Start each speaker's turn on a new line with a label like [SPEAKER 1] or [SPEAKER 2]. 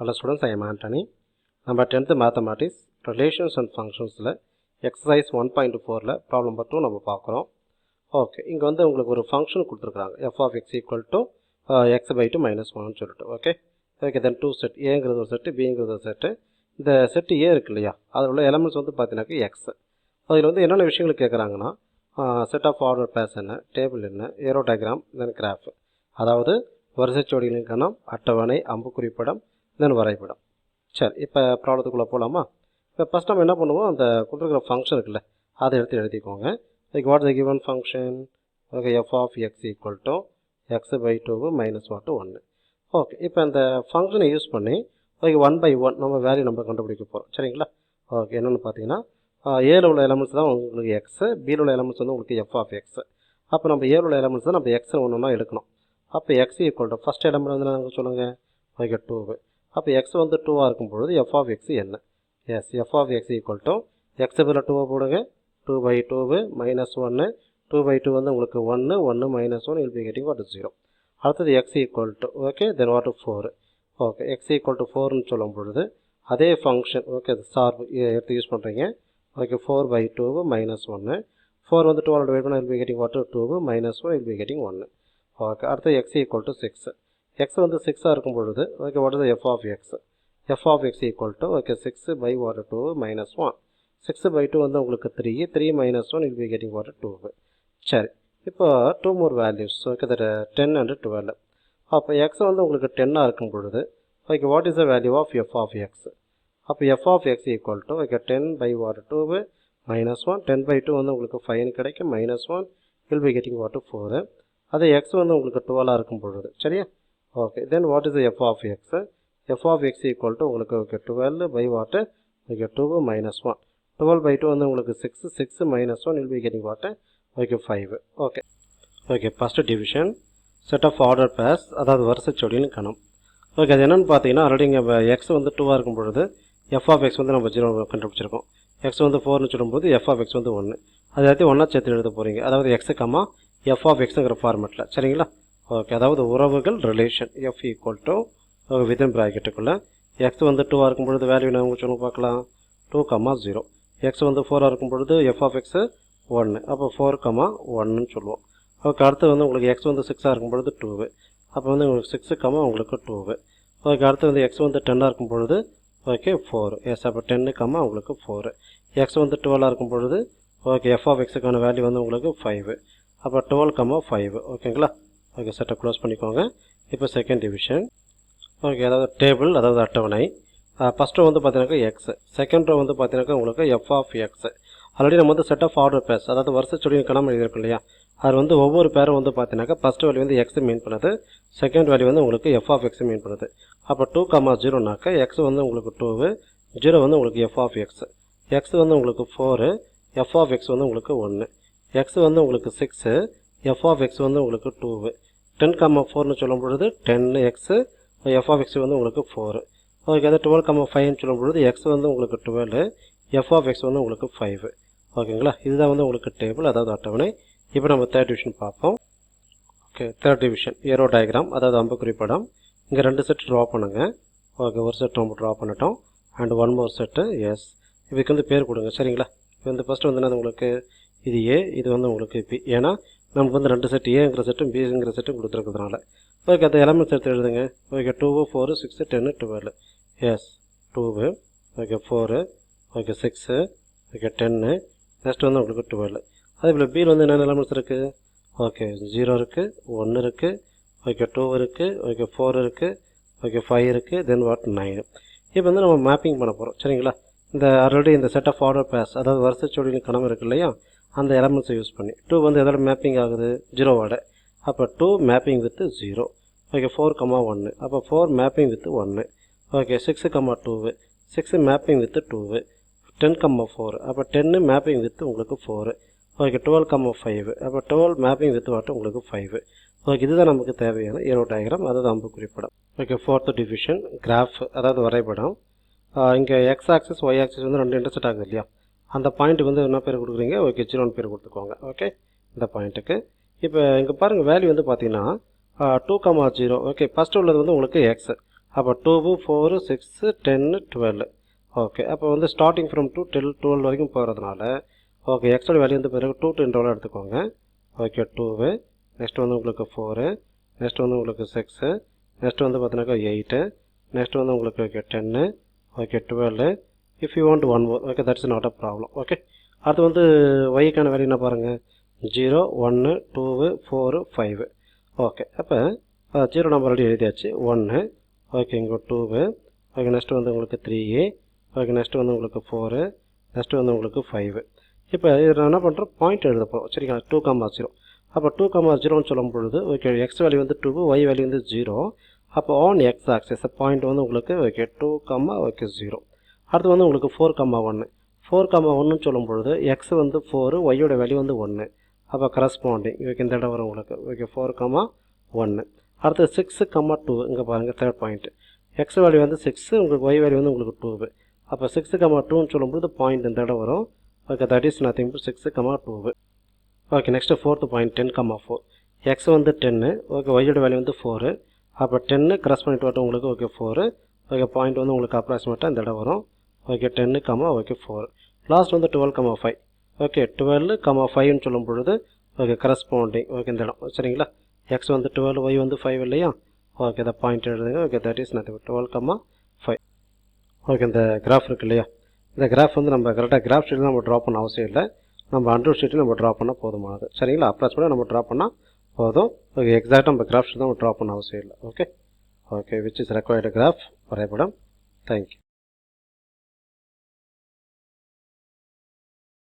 [SPEAKER 1] Hello students, I am Anthony. Number 10th Mathematics, Relations and Functionsல exercise 1.4ல problem number 2 நம்ம பார்க்குறோம். Okay, இங்கே வந்து உங்களுக்கு ஒரு ஃபங்க்ஷன் கொடுத்துருக்காங்க f of x equal to x by 2 minus 1 சொல்லிட்டு. ஓகே ஓகே, தென் two set, ஏங்கிறது ஒரு செட்டு, பிங்கிறது ஒரு செட்டு. இந்த செட்டு ஏ இருக்கு இல்லையா, அதில் உள்ள எலமெண்ட்ஸ் வந்து பார்த்தீங்கன்னாக்கா எக்ஸ். அதில் வந்து என்னென்ன விஷயங்கள் கேட்குறாங்கன்னா, செட் ஆஃப் ஆர்டர் பேஸ் என்ன, டேபிள் என்ன, ஏரோ டயக்ராம், தென் கிராஃப், அதாவது வரிசைச்சோடிகளின் கணம், அட்டவணை, அம்புக்குறிப்படம், தென் வரைபடம். சரி, இப்போ ப்ராப்ளத்துக்குள்ளே போகலாமா? இப்போ ஃபஸ்ட் நம்ம என்ன பண்ணுவோம், அந்த கொடுத்துருக்கிற ஃபங்க்ஷன் இருக்குல்ல, அதை எடுத்து எழுதிக்கோங்க. Like what the given function, okay, F of X equal to X by 2 minus 1. Okay, இப்போ இந்த ஃபங்க்ஷனை யூஸ் பண்ணி ஓகே 1 by 1 நம்ம வேல்யூ நம்ம கண்டுபிடிக்க போகிறோம். சரிங்களா? ஓகே, என்னென்னு பார்த்தீங்கன்னா, ஏல உள்ள எலமெண்ட்ஸ் தான் உங்களுக்கு எக்ஸு, பியில் உள்ள எலமெண்ட்ஸ் வந்து உங்களுக்கு எஃப் ஆஃப் எக்ஸு. அப்போ நம்ம ஏல உள்ள எலமெண்ட்ஸ் தான் நம்ம எக்ஸ் ஒன்று ஒன்றா எடுக்கணும். அப்போ X equal to first element வந்து நாங்கள் சொல்லுங்கள், ஓகே 2. அப்போ எக்ஸ் வந்து 2ஆக இருக்கும் பொழுது எஃப் ஆஃப் எக்ஸ் என்ன? Yes, F of X equal to X பதில் 2 போடுங்க, 2 by 2 மைனஸ் 1. 2 by 2 வந்து உங்களுக்கு 1, 1 minus 1 will be getting what is 0. அடுத்தது X equal to okay then what 4. ஓகே, எக்ஸ் ஈக்குவல் டு 4ன்னு சொல்லும் பொழுது அதே ஃபங்க்ஷன், ஓகே சார்பு எடுத்து யூஸ் பண்ணுறீங்க. Okay, 4 by 2 minus 1. 4 வந்து 2 டிவைட் பண்ணால் will be getting what 2 minus 1 will be getting 1. Okay, அடுத்து எக்ஸ் ஈக்குவல் டு 6. எக்ஸ் வந்து 6ஆக இருக்கும் பொழுது okay what is F of X? F of X equal to okay 6 by what 2 minus 1. 6 by 2 வந்து உங்களுக்கு 3, 3 minus 1 will be getting what 2. சரி, இப்போ 2 more values, okay that 10 and 12. அப்போ எக்ஸ் வந்து உங்களுக்கு 10ஆக இருக்கும் பொழுது okay what is the value of F of X? அப்போ F of X equal to okay 10 by what 2 minus 1. 10 by 2 வந்து உங்களுக்கு 5 கிடைக்கும், minus 1 will be getting what 4. அதே எக்ஸ் வந்து உங்களுக்கு 12ஆக இருக்கும் பொழுது, சரியா? Okay, then what is F of X? F of X equal to உங்களுக்கு okay 12 by what okay 2 minus 1. 12 by 2 வந்து உங்களுக்கு 6, 6 minus 1 will be getting what okay 5. Okay okay, first division, set of order pairs, அதாவது வரிசைச்சொடியின் கணம். Okay, அது என்னென்னு பார்த்தீங்கன்னா, already இங்கே எக்ஸ் வந்து 2ஆக இருக்கும் பொழுது எஃப் ஆஃப் எக்ஸ் வந்து நம்ம 0 கண்டுபிடிச்சிருக்கோம். எக்ஸ் வந்து 4னு சொல்லும்போது எஃப் ஆஃப் எக்ஸ் வந்து 1. அது எல்லாத்தையும் ஒன்றா சேர்த்து எழுத போகிறீங்க, அதாவது எக்ஸு கம்மா எஃப் ஆஃப் எக்ஸுங்கிற ஃபார்மெட்டில். சரிங்களா? ஓகே, அதாவது உறவுகள், relation, F equal to within ப்ராக்கெட்டுக்குள்ளே எக்ஸ் வந்து 2ஆக இருக்கும் பொழுது வேல்யூ நான் உங்களுக்கு சொல்லுங்க பார்க்கலாம், 2, 0. எக்ஸ் வந்து 4ஆக இருக்கும் பொழுது எஃப் ஆஃப் எக்ஸு 1, அப்போ 4, 1ன்னு சொல்லுவோம். ஓகே, அடுத்து வந்து உங்களுக்கு எக்ஸ் வந்து 6ஆக இருக்கும் பொழுது 2, அப்போ வந்து உங்களுக்கு 6, உங்களுக்கு 2. ஓகே, அடுத்து வந்து எக்ஸ் வந்து 10ஆக இருக்கும் பொழுது ஓகே 4. எஸ், அப்போ 10, உங்களுக்கு 4. எக்ஸ் வந்து 12ஆக இருக்கும் பொழுது ஓகே எஃப் ஆஃப் எக்ஸுக்கான வேல்யூ வந்து உங்களுக்கு 5, அப்போ 12, 5. ஓகேங்களா? ஓகே, செட்டை க்ளோஸ் பண்ணிக்கோங்க. இப்போ செகண்ட் டிவிஷன், ஓகே, அதாவது டேபிள், அதாவது அட்டவணை. ஃபஸ்ட்டு வந்து பார்த்தீங்கன்னாக்கா எக்ஸ், செகண்ட் ரோ வந்து பார்த்தீங்கன்னாக்கா உங்களுக்கு எஃப் ஆஃப் எக்ஸ். ஆல்ரெடி நம்ம வந்து செட் ஆஃப் ஆர்டர் பேஸ், அதாவது வரிசைச்சொடியின் கணம் எழுதியிருக்கும் இல்லையா, அது வந்து ஒவ்வொரு பேரும் வந்து பார்த்தீங்கன்னாக்கா ஃபஸ்ட் வேல்யூ வந்து எக்ஸ் மீன் பண்ணுது, செகண்ட் வேல்யூ வந்து உங்களுக்கு எஃப் ஆஃப் எக்ஸ் மீன் பண்ணுது. அப்போ 2, 0னாக்கா எக்ஸ் வந்து உங்களுக்கு 2, 0 வந்து உங்களுக்கு எஃப் ஆஃப் எக்ஸ். எக்ஸ் வந்து உங்களுக்கு 4, எஃப் ஆஃப் எக்ஸ் வந்து உங்களுக்கு 1. எக்ஸ் வந்து உங்களுக்கு 6, எஃப் ஆஃப் எக்ஸ் வந்து உங்களுக்கு 2. 10, 4ன்னு சொல்லும் பொழுது 10x, எஃப் ஆஃப் எக்ஸ் வந்து உங்களுக்கு 4. ஓகே, அது 12, 5ன்னு சொல்லும் பொழுது எக்ஸ் வந்து உங்களுக்கு 12, எஃப் ஆஃப் எக்ஸ் வந்து உங்களுக்கு 5. ஓகேங்களா? இதுதான் வந்து உங்களுக்கு டேபிள், அதாவது அட்டவணை. இப்போ நம்ம தேர்ட் டிவிஷன் பார்ப்போம். Okay, third division, aero diagram, அதாவது அம்புக்குறி படம். இங்கே 2 செட் ட்ரா பண்ணுங்கள். ஓகே, ஒரு செட் நம்ம ட்ரா பண்ணிட்டோம், அண்ட் 1 more செட்டு. எஸ், இதுக்கு வந்து பேர் கொடுங்க. சரிங்களா? இப்போ வந்து ஃபஸ்ட்டு வந்து என்ன உங்களுக்கு, இது ஏ, இது வந்து உங்களுக்கு பி. ஏன்னா நமக்கு வந்து 2 செட், ஏங்கிற செட்டும் பிங்கிற செட்டும் கொடுத்துருக்கிறதுனால. ஓகே, அந்த எலமெண்ட்ஸ் எடுத்து எழுதுங்க. Okay, 2, 4, 6, 10, 12. Yes, 2, okay 4, okay 6, okay 10, next வந்து உங்களுக்கு 12. அதே போல் பியில் வந்து என்னென்ன எலமெண்ட்ஸ் இருக்குது? ஓகே 0 இருக்குது, 1 இருக்குது, ஓகே 2 இருக்குது, ஓகே 4 இருக்குது, ஓகே 5 இருக்குது, தென் வாட் 9. இப்போ வந்து நம்ம மேப்பிங் பண்ண போகிறோம். சரிங்களா? இந்த ஆல்ரெடி இந்த செட் ஆஃப் ஆர்டர் பேஸ், அதாவது வரிசைச்சொடியின் கணம் இருக்குது இல்லையா, அந்த எலமெண்ட்ஸை யூஸ் பண்ணி 2 வந்து எதோட மேப்பிங் ஆகுது, 0வோட. அப்போ 2 மேப்பிங் வித் 0. ஓகே 4, 1, அப்போ 4 mapping with 1. Okay 6, 2, 6 mapping with 2. 10, 4, அப்போ 10 மேப்பிங் வித் உங்களுக்கு 4. ஓகே 12, 5, அப்போ 12 மேப்பிங் வித் வாட்டு உங்களுக்கு 5. ஓகே, இதுதான் நமக்கு தேவையான ஏரோ டயக்ராம், அதாவது அம்புக்குறிப்படம். ஓகே, ஃபோர்த் டிவிஷன், கிராஃப், அதாவது வரைபடம். இங்கே எக்ஸ் ஆக்சிஸ், ஒய் ஆக்சிஸ் வந்து 2 இன்டர்செக்ட் ஆகுது இல்லையா, அந்த பாயிண்ட்டுக்கு வந்து என்ன பேர் கொடுக்குறீங்க? ஓகே 0ன்னு பேர் கொடுத்துக்கோங்க. ஓகே, இந்த பாயிண்ட்டுக்கு. இப்போ இங்கே பாருங்கள், வேல்யூ வந்து பார்த்தீங்கன்னா 2, 0. ஓகே, ஃபஸ்ட்டு உள்ளது வந்து உங்களுக்கு எக்ஸ், அப்போ 2 4 6 10 12 ஓகே அப்போ வந்து ஸ்டார்டிங் ஃப்ரம் 2 till 12 வரைக்கும் போகிறதுனால ஓகே எக்ஸோட வேல்யூ வந்து பிறகு 2 to interval எடுத்துக்கோங்க ஓகே 2 நெக்ஸ்ட் வந்து உங்களுக்கு 4 நெக்ஸ்ட் வந்து உங்களுக்கு 6 நெக்ஸ்ட் வந்து பார்த்தீங்கன்னாக்கா 8 நெக்ஸ்ட் வந்து உங்களுக்கு okay 10 okay 12 if you want one more okay that's not a problem okay அடுத்து வந்து ஒய்க்கான வேல்யூ என்ன பாருங்கள் 0 1 2 4 5 ஓகே அப்போ 0 நம்பர் ஆல்ரெடி எழுதியாச்சு 1 ஓகே இங்கே 2 ஓகே நெக்ஸ்ட் வந்து உங்களுக்கு 3 ஓகே நெக்ஸ்ட் வந்து உங்களுக்கு 4 நெக்ஸ்ட் வந்து உங்களுக்கு 5 இப்போ இதில் நான் என்ன பண்ணுறேன் பாயிண்ட் எழுத போகிறோம் சரிங்களா 2,0 அப்போ 2,0ன்னு சொல்லும் பொழுது ஓகே எக்ஸ் வேல்யூ வந்து 2 ஒய் வேல்யூ வந்து 0 அப்போ ஆன் எக்ஸ் ஆக்சிஸ் பாயிண்ட் வந்து உங்களுக்கு ஓகே 2, ஓகே 0 அடுத்து வந்து உங்களுக்கு 4,1 4,1ன்னு சொல்லும் பொழுது எக்ஸ் வந்து 4 ஒய்யோட வேல்யூ வந்து 1 அப்போ கரஸ்பாண்டிங் ஓகே இந்த இடம் வரும் உங்களுக்கு ஓகே 4,1 அடுத்து 6,2 இங்கே பாருங்கள் தேர்ட் பாயிண்ட் எக்ஸ் வேல்யூ வந்து 6 உங்களுக்கு ஒய் வேல்யூ வந்து உங்களுக்கு 2 அப்போ 6,2ன்னு சொல்லும்போது பாயிண்ட் இந்த இடம் வரும் okay that is nothing but 6,2 okay next fourth point 10,4 X வந்து 10 ஓகே ஒய்யோட வேல்யூ வந்து 4 அப்போ 10 கிராஸ் பண்ணிட்டு வரட்டும் உங்களுக்கு ஓகே 4 ஓகே பாயிண்ட் வந்து உங்களுக்கு அப்ராக்சிமேட்டாக இந்த இடம் வரும் ஓகே 10, ஓகே 4 லாஸ்ட் வந்து 12,5 ஓகே 12,5ன்னு சொல்லும் பொழுது ஓகே கரஸ்பாண்டிங் ஓகே இந்த இடம் சரிங்களா எக்ஸ் வந்து 12 ஒய் வந்து 5 இல்லையா ஓகே இந்த பாயிண்ட் எழுதுங்க okay that is nothing 12,5 okay இந்த கிராஃப் இருக்கு இல்லையா இந்த கிராஃப் வந்து நம்ம கரெக்டாக கிராஃப் ஷீட்டில் நம்ம ட்ரா பண்ண அவசியம் இல்லை நம்ம அண்டர் ஷீட்டில் நம்ம ட்ரா பண்ணால் போதுமானது சரிங்களா அப்ராக்சிமேட்டாக நம்ம ட்ரா பண்ணால் போதும் ஓகே எக்ஸாக்டாக நம்ம கிராஃப் ஷீட் தான் ட்ரா பண்ண அவசியம் இல்லை okay okay which is required graph வரைபடம் தேங்க்யூ